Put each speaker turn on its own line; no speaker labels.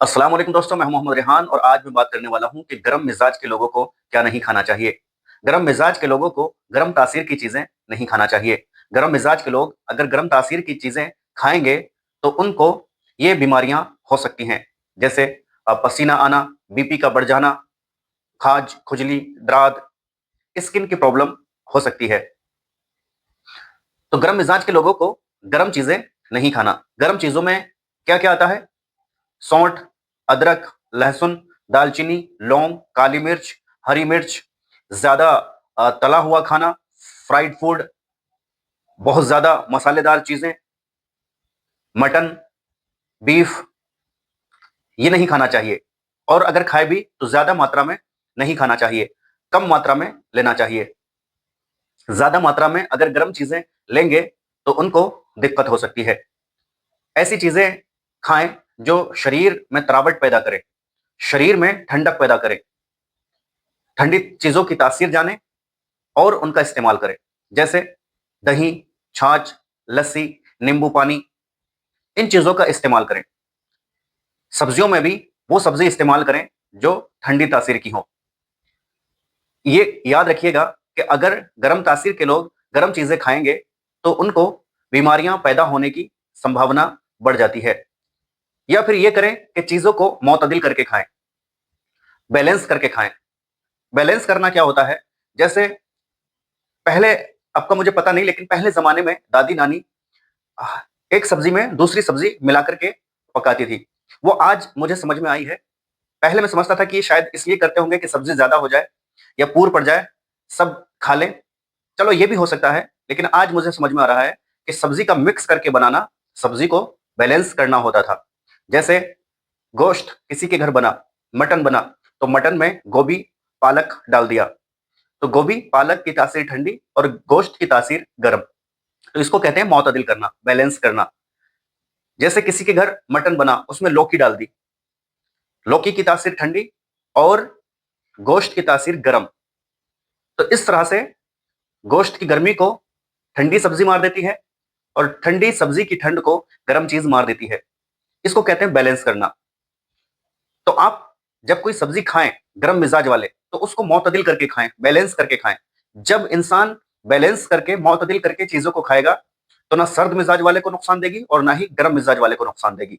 अस्सलाम वालेकुम दोस्तों, मैं हूं मोहम्मद रेहान और आज मैं बात करने वाला हूं कि गर्म मिजाज के लोगों को क्या नहीं खाना चाहिए। गर्म मिजाज के लोगों को गर्म तासीर की चीजें नहीं खाना चाहिए। गर्म मिजाज के लोग अगर गर्म तासीर की चीजें खाएंगे तो उनको ये बीमारियां हो सकती हैं, जैसे पसीना आना, बीपी का बढ़ जाना, खाज, खुजली, दराद, स्किन की प्रॉब्लम हो सकती है। तो गर्म मिजाज के लोगों को गर्म चीजें नहीं खाना। गर्म चीजों में क्या क्या आता है? सौंठ, अदरक, लहसुन, दालचीनी, लौंग, काली मिर्च, हरी मिर्च, ज्यादा तला हुआ खाना, फ्राइड फूड, बहुत ज्यादा मसालेदार चीजें, मटन, बीफ, ये नहीं खाना चाहिए। और अगर खाए भी तो ज्यादा मात्रा में नहीं खाना चाहिए, कम मात्रा में लेना चाहिए। ज्यादा मात्रा में अगर गर्म चीजें लेंगे तो उनको दिक्कत हो सकती है। ऐसी चीजें खाएं जो शरीर में तरावट पैदा करे, शरीर में ठंडक पैदा करे, ठंडी चीजों की तासीर जाने और उनका इस्तेमाल करें, जैसे दही, छाछ, लस्सी, नींबू पानी, इन चीजों का इस्तेमाल करें। सब्जियों में भी वो सब्जी इस्तेमाल करें जो ठंडी तासीर की हो। ये याद रखिएगा कि अगर गर्म तासीर के लोग गर्म चीजें खाएंगे तो उनको बीमारियां पैदा होने की संभावना बढ़ जाती है। या फिर ये करें कि चीजों को मुतदिल करके खाएं, बैलेंस करके खाएं। बैलेंस करना क्या होता है? जैसे पहले, आपका मुझे पता नहीं, लेकिन पहले जमाने में दादी नानी एक सब्जी में दूसरी सब्जी मिला करके पकाती थी। वो आज मुझे समझ में आई है। पहले मैं समझता था कि ये शायद इसलिए करते होंगे कि सब्जी ज्यादा हो जाए या पूर पड़ जाए, सब खा लें। चलो ये भी हो सकता है, लेकिन आज मुझे समझ में आ रहा है कि सब्जी का मिक्स करके बनाना, सब्जी को बैलेंस करना होता था। जैसे गोश्त किसी के घर बना, मटन बना, तो मटन में गोभी, पालक डाल दिया, तो गोभी पालक की तासीर ठंडी और गोश्त की तासीर गर्म। तो इसको कहते हैं मुतदिल करना, बैलेंस करना। जैसे किसी के घर मटन बना, उसमें लौकी डाल दी, लौकी की तासीर ठंडी और गोश्त की तासीर गर्म। तो इस तरह से गोश्त की गर्मी को ठंडी सब्जी मार देती है और ठंडी सब्जी की ठंड को गर्म चीज मार देती है। इसको कहते हैं बैलेंस करना। तो आप जब कोई सब्जी खाएं गर्म मिजाज वाले, तो उसको मुतदिल करके खाएं, बैलेंस करके खाएं। जब इंसान बैलेंस करके, मुतदिल करके चीजों को खाएगा तो ना सर्द मिजाज वाले को नुकसान देगी और ना ही गर्म मिजाज वाले को नुकसान देगी।